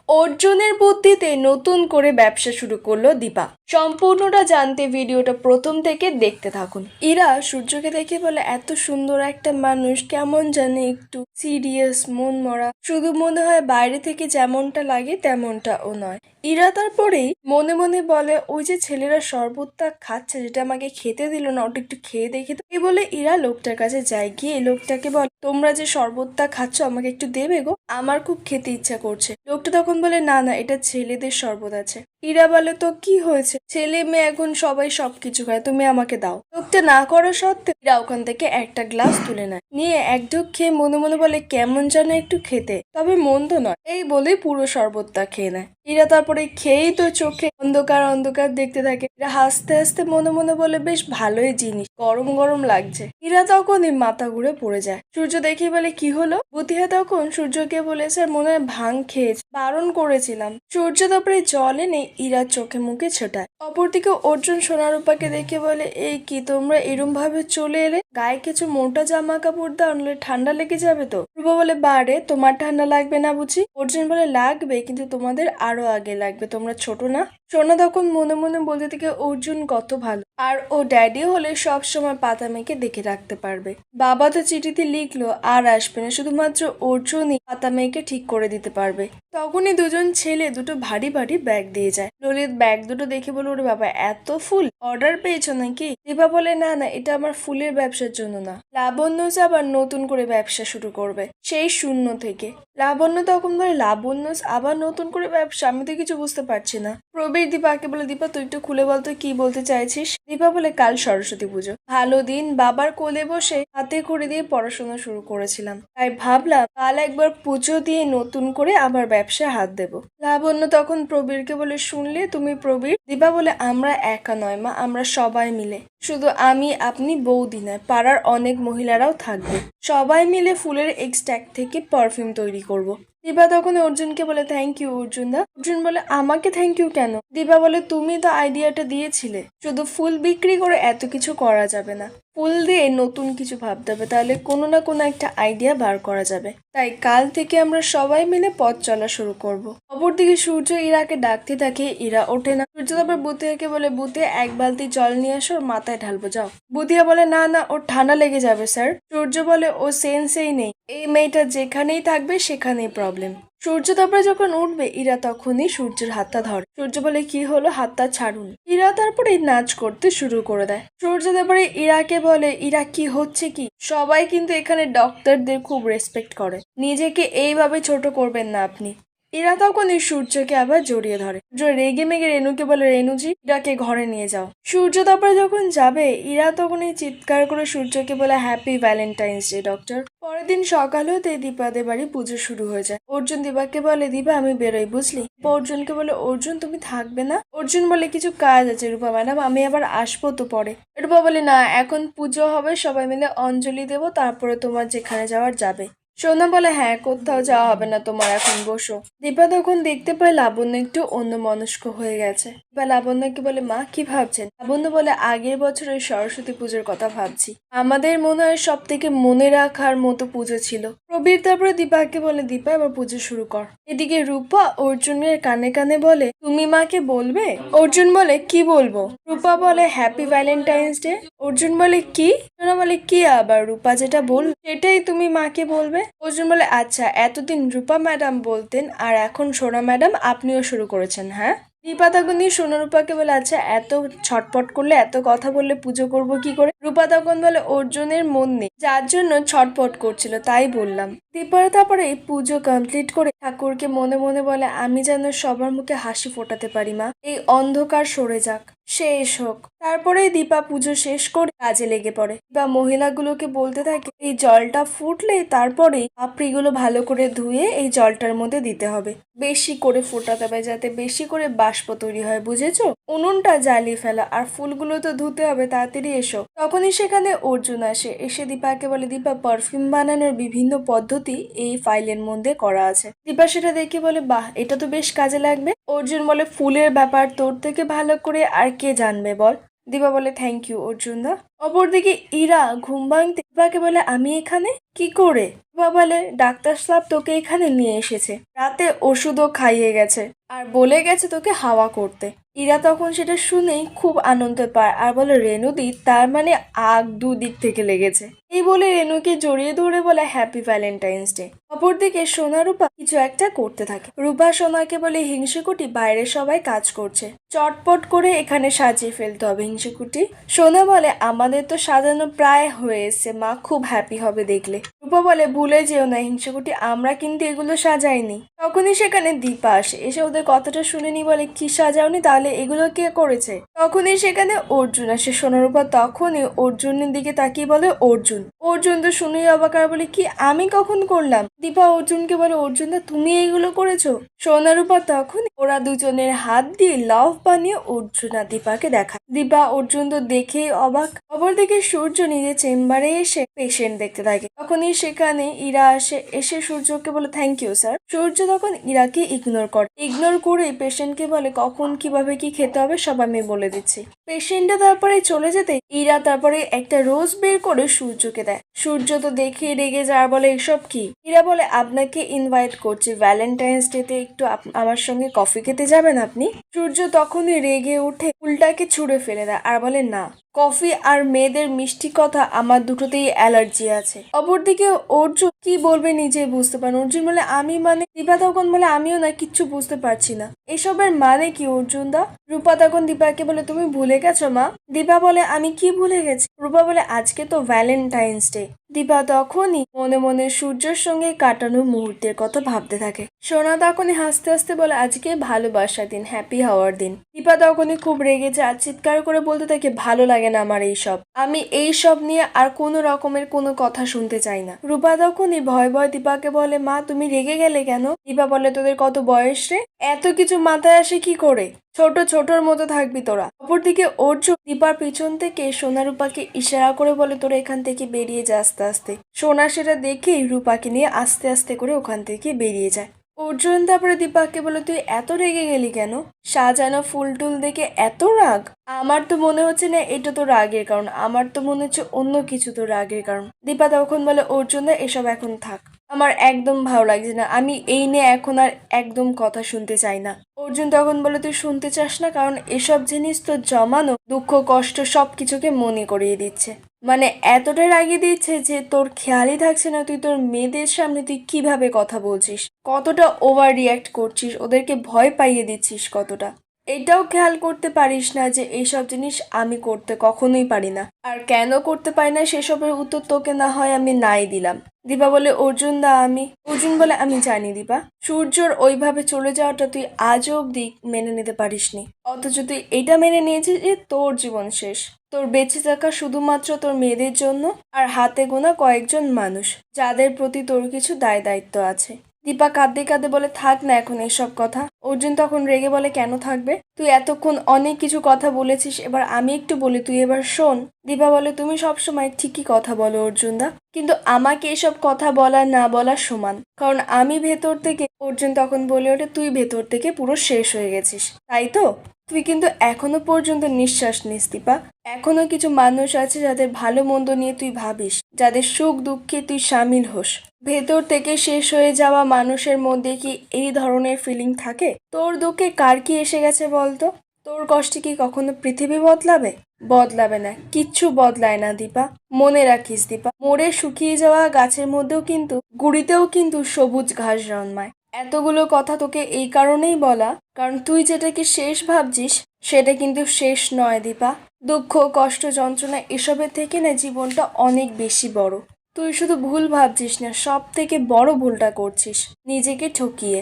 অর্জুনের বুদ্ধিতে নতুন করে ব্যবসা শুরু করলো দীপা। সম্পূর্ণটা জানতে ভিডিওটা প্রথম থেকে দেখতে থাকুন। ইরা সূর্যকে দেখে বলে, এত সুন্দর একটা মানুষ কেমন জানে একটু সিরিয়াস, মন মরা, শুধু মনে হয় বাইরে থেকে যেমনটা লাগে তেমনটা ও নয়। ইরা তারপরেই মনে মনে বলে, ওই যে ছেলেরা শরবতটা খাচ্ছে, যেটা আমাকে খেতে দিল না, ওটা একটু খেয়ে দেখি তো। এই বলে ইরা লোকটার কাছে যায়, গিয়ে লোকটাকে বলে, তোমরা যে শরবতটা খাচ্ছ আমাকে একটু দেবে গো, আমার খুব খেতে ইচ্ছা করছে। লোকটা তখন বলে, না না, এটা ছেলেদের শরবত আছে। ইরা বলে, তো কি হয়েছে, ছেলে মেয়ে এখন সবাই সবকিছু খায়, তুমি আমাকে দাও। লোকটা না করা সত্ত্বেও ইরা ওখান থেকে একটা গ্লাস তুলে নেয়, নিয়ে এক ঢোক খেয়ে মনে মনে বলে, কেমন যেন একটু খেতে, তবে মন্দ নয়। এই বলে পুরো শরবতটা খেয়ে নেয়। ইরা তারপরে খেয়েই তো চোখে অন্ধকার অন্ধকার দেখতে থাকে। ইরা হাসতে হাসতে মনে মনে বলে, বেশ ভালোই জিনিস, গরম গরম লাগছে। ইরা তখনই মাথা ঘুরে পড়ে যায়। সূর্য দেখে বলে, কি হলো? বুধিয়া তখন সূর্যকে বলে, স্যার মনে হয় ভাং খেয়েছে, বারণ করেছিলাম। সূর্য তারপরে জল এনে ইরার চোখে মুখে ছোটায়। অপরদিকে অর্জুন সোনারূপাকে দেখে বলে, এই কি তোমরা এরম ভাবে চলে এলে, গায়ে কিছু মোটা জামা কাপড় দাও, নাহলে ঠান্ডা লেগে যাবে তো। রূপা বলে, বারে তোমার ঠান্ডা লাগবে না বুঝি? অর্জুন বলে, লাগবে, কিন্তু তোমাদের আরো আগে লাগবে, তোমরা ছোট না। সোনা তখন মনে মনে বলতে থেকে, অর্জুন কত ভালো, আর ও ড্যাডি হলে সব সময় পাতা মেয়েকে দেখে রাখতে পারবে। বাবা তো চিঠিতে লিখলো আর আসবে না, শুধুমাত্র অর্জুনই পাতা মেয়েকে ঠিক করে দিতে পারবে। তখনই দুজন ছেলে দুটো ভারী ভারী ব্যাগ দিয়ে যায়। ললিত ব্যাগ দুটো দেখে বলে, ওরে বাবা, এত ফুল অর্ডার পেয়েছো নাকি? দীপা বলে, না না, এটা আমার ফুলের ব্যবসার জন্য না, লাবণ্য আবার নতুন করে ব্যবসা শুরু করবে সেই শূন্য থেকে। লাবণ্য তখন বলে, লাবণ্য আবার নতুন করে ব্যবসা? আমি তো কিছু বুঝতে পারছি না। প্রবীর দীপাকে বলে, দীপা তুই একটু খুলে বলতো কি বলতে চাইছিস। দীপা বলে, কাল সরস্বতী পুজো, ভালো দিন, বাবার কোলে বসে হাতে খড়ি দিয়ে পড়াশোনা শুরু করেছিলাম, তাই ভাবলাম কাল একবার পুজো দিয়ে নতুন করে আবার ব্যবসায় হাত দেব। লাবণ্য তখন প্রবীরকে বলে, শুনলে তুমি প্রবীর? দীপা বলে, আমরা একা নয় মা, আমরা সবাই মিলে, শুধু আমি আপনি বৌদি নয়, পাড়ার অনেক মহিলারাও থাকবে, সবাই মিলে ফুলের এক্সট্রাক্ট থেকে পারফিউম তৈরি করব। দীপা তখন অর্জুনকে বলে, থ্যাংক ইউ অর্জুন দা। অর্জুন বলে, আমাকে থ্যাংক ইউ কেন? দীপা বলে, তুমি তো আইডিয়াটা দিয়েছিলে, শুধু ফুল বিক্রি করে এত কিছু করা যাবে না, ফুল দিয়ে নতুন কিছু ভাবতে হবে, তাহলে কোনো না কোনো একটা আইডিয়া বার করা যাবে, তাই কাল থেকে আমরা সবাই মিলে পথ চলা শুরু করব। অপরদিকে সূর্য ইরাকে ডাকতে থাকে, ইরা ওঠে না। সূর্য তারপর বুধিয়াকে বলে, বুধিয়া এক বালতি জল নিয়ে আসো, ওর মাথায় ঢালবো যাও। বুধিয়া বলে, না না, ওর ঠান্ডা লেগে যাবে স্যার। সূর্য বলে, ও সেন্সেই নেই, এই মেয়েটা যেখানেই থাকবে সেখানেই প্রবলেম। সূর্য তারপরে যখন উঠবে, ইরা তখনই সূর্যের হাতটা ধরে। সূর্য বলে, কি হলো, হাতটা ছাড়ুন। ইরা তারপরে নাচ করতে শুরু করে দেয়। সূর্য তারপরে ইরাকে বলে, ইরা কি হচ্ছে কি, সবাই কিন্তু এখানে ডক্টরদের খুব রেসপেক্ট করে, নিজেকে এইভাবে ছোট করবেন না আপনি। ইরা তখন এই সূর্যকে আবার জড়িয়ে ধরে। সূর্য রেগে মেগে রেনুকে বলে, রেনুজি ইরাকে ঘরে নিয়ে যাও। সূর্য তারপরে যখন যাবে, ইরা তখন এই চিৎকার করে সূর্যকে বলে, হ্যাপি ভ্যালেন্টাইন্স ডে ডক্টর। পরের দিন সকাল হতে দীপাদের বাড়ি পুজো শুরু হয়ে যায়। অর্জুন দীপাকে বলে, দীপা আমি বেরোই বুঝলি। অর্জুনকে বলে, অর্জুন তুমি থাকবে না? অর্জুন বলে, কিছু কাজ আছে রূপা ম্যাডাম, আমি আবার আসবো তো পরে। রূপা বলে, না, এখন পুজো হবে, সবাই মিলে অঞ্জলি দেবো, তারপরে তোমার যেখানে যাওয়ার যাবে। সোনা বলে, হ্যাঁ, কোথাও যাওয়া হবে না তোমার, এখন বসো। দীপা তখন দেখতে পায় লাবণ্য একটু অন্যমনস্ক হয়ে গেছে। বা লাবণ্যকে বলে, মা কি ভাবছেন? লাবণ্য বলে, আগের বছরের সরস্বতী পুজোর কথা ভাবছি, আমাদের মনে হয় সব থেকে মনে রাখার মতো পুজো ছিল। প্রবীর তারপরে দীপাকে বলে, দীপা এবার পুজো শুরু কর। এদিকে রূপা অর্জুনের কানে কানে বলে, তুমি মাকে বলবে? অর্জুন বলে, কি বলবো? রূপা বলে, হ্যাপি ভ্যালেন্টাইন্স ডে। অর্জুন বলে, কি? সোনা বলে, কি আবার, রূপা যেটা বল সেটাই তুমি মাকে বলবে। অর্জুন বলে, আচ্ছা, এতদিন রূপা ম্যাডাম বলতেন, আর এখন সোনা ম্যাডাম আপনিও শুরু করেছেন, হ্যাঁ? দীপা তখন সোনা রূপাকে বলে, আচ্ছা, এত ছটপট করলে, এত কথা বললে পুজো করব কি করে? রূপা তখন বলে, অর্জুনের মন নেই, যার জন্য ছটপট করছিল, তাই বললাম। দীপার তারপরে এই পুজো কমপ্লিট করে ঠাকুরকে মনে মনে বলে, আমি যেন সবার মুখে হাসি ফোটাতে পারি মা, এই অন্ধকার সরে যাক, শেষ হোক। তারপরেই দীপা পুজো শেষ করে কাজে লেগে পড়ে। দীপা মহিলাগুলোকে বলতে থাকে, এই জলটা ফুটলে তারপরেই পাপড়িগুলো ভালো করে ধুয়ে এই জলটার মধ্যে দিতে হবে, বেশি করে ফোটাতে হবে, যাতে বেশি করে বাষ্প তৈরি হয়, বুঝেছো? উনুনটা জ্বালিয়ে ফেলা, আর ফুলগুলো তো ধুতে হবে, তাড়াতাড়ি এসো। তখনই সেখানে অর্জুন আসে, এসে দীপাকে বলে, দীপা পারফিউম বানানোর বিভিন্ন পদ্ধতি এই ফাইলের মধ্যে করা আছে। দীপা সেটা দেখে বলে, বাহ, এটা তো বেশ কাজে লাগবে। অর্জুন বলে, ফুলের ব্যাপার তোর থেকে ভালো করে আর কে জানবে বল, দীপা বলে থ্যাংক ইউ অর্জুন দা। অপরদিকে ইরা ঘুম ভাঙতে দীপাকে বলে আমি এখানে কি করে? দীপা বলে ডাক্তার সাহেব তোকে এখানে নিয়ে এসেছে, রাতে ওষুধও খাইয়ে গেছে আর বলে গেছে তোকে হাওয়া করতে। ইরা তখন সেটা শুনেই খুব আনন্দ পায় আর বলে রেণুদি তার মানে আগ দুদিক থেকে লেগেছে। এই বলে রেণুকে জড়িয়ে ধরে বলে হ্যাপি ভ্যালেন্টাইন্স ডে। অপরদিকে সোনা রূপা কিছু একটা করতে থাকে। রূপা সোনাকে বলে হিংসুকুটি বাইরে সবাই কাজ করছে, চটপট করে এখানে সাজিয়ে ফেলতে হবে হিংসুকুটি। সোনা বলে আমাদের তো সাজানো প্রায় হয়ে এসছে মা, খুব হ্যাপি হবে দেখলে। রূপা বলে ভুলে যেও না হিংসুকুটি, আমরা কিন্তু এগুলো সাজাইনি। তখনই সেখানে দীপা আসে, এসে ওদের কথাটা শুনে নি বলে কি সাজাওনি তাহলে, এগুলো কে করেছে? তখনই সেখানে অর্জুন আসে। সোনারূপা তখনই অর্জুনের দিকে তাকিয়ে বলে অর্জুন। অর্জুন তো শুনেই অবাক আর বলে কি আমি কখন করলাম? দীপা অর্জুনকে বলে অর্জুন দা তুমি এইগুলো করেছো? সোনারূপা তখন ওরা দুজনের হাত দিয়ে লাভ বানিয়ে অর্জুন আর দীপাকে দেখায়। দীপা অর্জুন তো দেখেই অবাক। অপরদিকে সূর্য নিজের চেম্বারে এসে পেশেন্ট দেখতে থাকে। তখনই সেখানে ইরা আসে, এসে সূর্যকে বলে থ্যাংক ইউ স্যার। সূর্য তখন ইরাকে ইগনোর করে পেশেন্টকে বলে কখন কিভাবে কি খেতে হবে সব আমি বলে দিচ্ছি। পেশেন্টটা তারপরে চলে যেতে ইরা তারপরে একটা রোজ বের করে সূর্যকে দেয়। সূর্য তো দেখে রেগে যায় আর বলে এসব কি? ইরা বলে আপনাকে ইনভাইট করছি ভ্যালেন্টাইন্স ডে তে, একটু আমার সঙ্গে কফি খেতে যাবেন আপনি? সূর্য তখনই রেগে উঠে ফুলটাকে ছুঁড়ে ফেলে দেয় আর বলে না, কফি আর মেয়েদের মিষ্টি কথা আমার দুটোতেই অ্যালার্জি আছে। অপরদিকে অর্জুন কি বলবে নিজেই বুঝতে পারেন। অর্জুন বলে আমি মানে? দীপা তখন বলে আমিও না, কিচ্ছু বুঝতে পারছি না এসবের মানে কি অর্জুন দা। রূপা তখন দীপাকে বলে তুমি ভুলে গেছো মা? দীপা বলে আমি কি ভুলে গেছি? রূপা বলে আজকে তো ভ্যালেন্টাইন্স ডে। দীপা তখনই মনে মনে সূর্যের সঙ্গে কাটানো মুহূর্তের কথা ভাবতে থাকে। সোনা তখনই হাসতে হাসতে বলে আজকে ভালোবাসার দিন, হ্যাপি হওয়ার দিন। দীপা তখনই খুব রেগে যায় আর চিৎকার করে বলতে থাকে ভালো লাগে না আমার এইসব, আমি এইসব নিয়ে আর কোনো রকমের কোনো কথা শুনতে চাই না। রূপা তখনই ভয় ভয় দীপাকে বলে মা তুমি রেগে গেলে কেন? দীপা বলে তোদের কত বয়স রে, এত কিছু মাথায় আসে কি করে? ছোটর মতো থাকবি তোরা। অপরদিকে অর্জুন দীপার পিছন থেকে সোনা রূপাকে ইশারা করে বলে তোরা এখান থেকে বেরিয়ে যা আস্তে আস্তে। সোনা সেটা দেখেই রূপাকে নিয়ে আস্তে আস্তে করে ওখান থেকে বেরিয়ে যায়। অর্জুন তারপরে দীপাকে বলে তুই এত রেগে গেলি কেন? সাজানো ফুল টুল দেখে এত রাগ? আমার তো মনে হচ্ছে না এটা তো রাগের কারণ, আমার তো মনে হচ্ছে অন্য কিছু তো রাগের কারণ। দীপা তখন বলে অর্জুন দা এসব এখন থাক, আমার একদম ভালো লাগছে না, আমি এই নিয়ে এখন আর একদম কথা শুনতে চাই না। অর্জুন তখন বলে তুই শুনতে চাস না কারণ এসব জিনিস তো জমানো দুঃখ কষ্ট সবকিছুকে মনে করিয়ে দিচ্ছে, মানে এতটা রাগিয়ে দিচ্ছে যে তোর খেয়ালই থাকছে না তুই তোর মেয়েদের সামনে তুই কিভাবে কথা বলছিস, কতটা ওভার রিয়াক্ট করছিস, ওদেরকে ভয় পাইয়ে দিচ্ছিস কতটা। এটাও খেয়াল করতে পারিস না যে এইসব জিনিস আমি করতে কখনোই পারি না, আর কেন করতে পারি না সেসবের উত্তর তোকে না হয় আমি নাই দিলাম। দীপা বলে অর্জুন বলে আমি জানি দীপা, সূর্যর ওইভাবে চলে যাওয়াটা তুই আজও অব্দি মেনে নিতে পারিসনি, অথচ তুই এটা মেনে নিয়েছিস যে তোর জীবন শেষ, তোর বেঁচে থাকা শুধুমাত্র তোর মেয়েদের জন্য আর হাতে গোনা কয়েকজন মানুষ যাদের প্রতি তোর কিছু দায় দায়িত্ব আছে। দীপা কাঁদতে কাঁদতে বলে থাক না এখন এসব কথা। অর্জুন তখন রেগে বলে কেন থাকবে, তুই এতক্ষণ অনেক কিছু কথা বলেছিস, এবার আমি একটু বলি তুই এবার শোন। দীপা বলে তুমি সবসময় ঠিকই কথা বলো অর্জুন দা, কিন্তু আমাকে এসব কথা বলা না বলা সমান, কারণ আমি ভেতর থেকে। অর্জুন তখন বলে ওঠে তুই ভেতর থেকে পুরো শেষ হয়ে গেছিস তাই তো, তুই কিন্তু এখনো পর্যন্ত নিঃশ্বাস নিস দীপা, এখনো কিছু মানুষ আছে যাদের ভালো মন্দ নিয়ে তুই ভাবিস, যাদের সুখ দুঃখে তুই সামিল হোস। ভেতর থেকে শেষ হয়ে যাওয়া মানুষের মধ্যে কি এই ধরনের ফিলিং থাকে? তোর দুঃখে কার কি এসে গেছে বলতো? তোর কষ্টে কি কখনো পৃথিবী বদলাবে? বদলাবে না, কিচ্ছু বদলায় না দীপা। মনে রাখিস দীপা, মরে শুকিয়ে যাওয়া গাছের মধ্যেও কিন্তু গুড়িতেও কিন্তু সবুজ ঘাস জন্মায়। এতগুলো কথা তোকে এই কারণেই বলা, কারণ তুই যেটাকে শেষ ভাবছিস সেটা কিন্তু শেষ নয় দীপা। দুঃখ কষ্ট যন্ত্রণা এসবের থেকে না জীবনটা অনেক বেশি বড়। তুই শুধু ভুল ভাবছিস না, সব থেকে বড় ভুলটা করছিস নিজেকে ঠকিয়ে।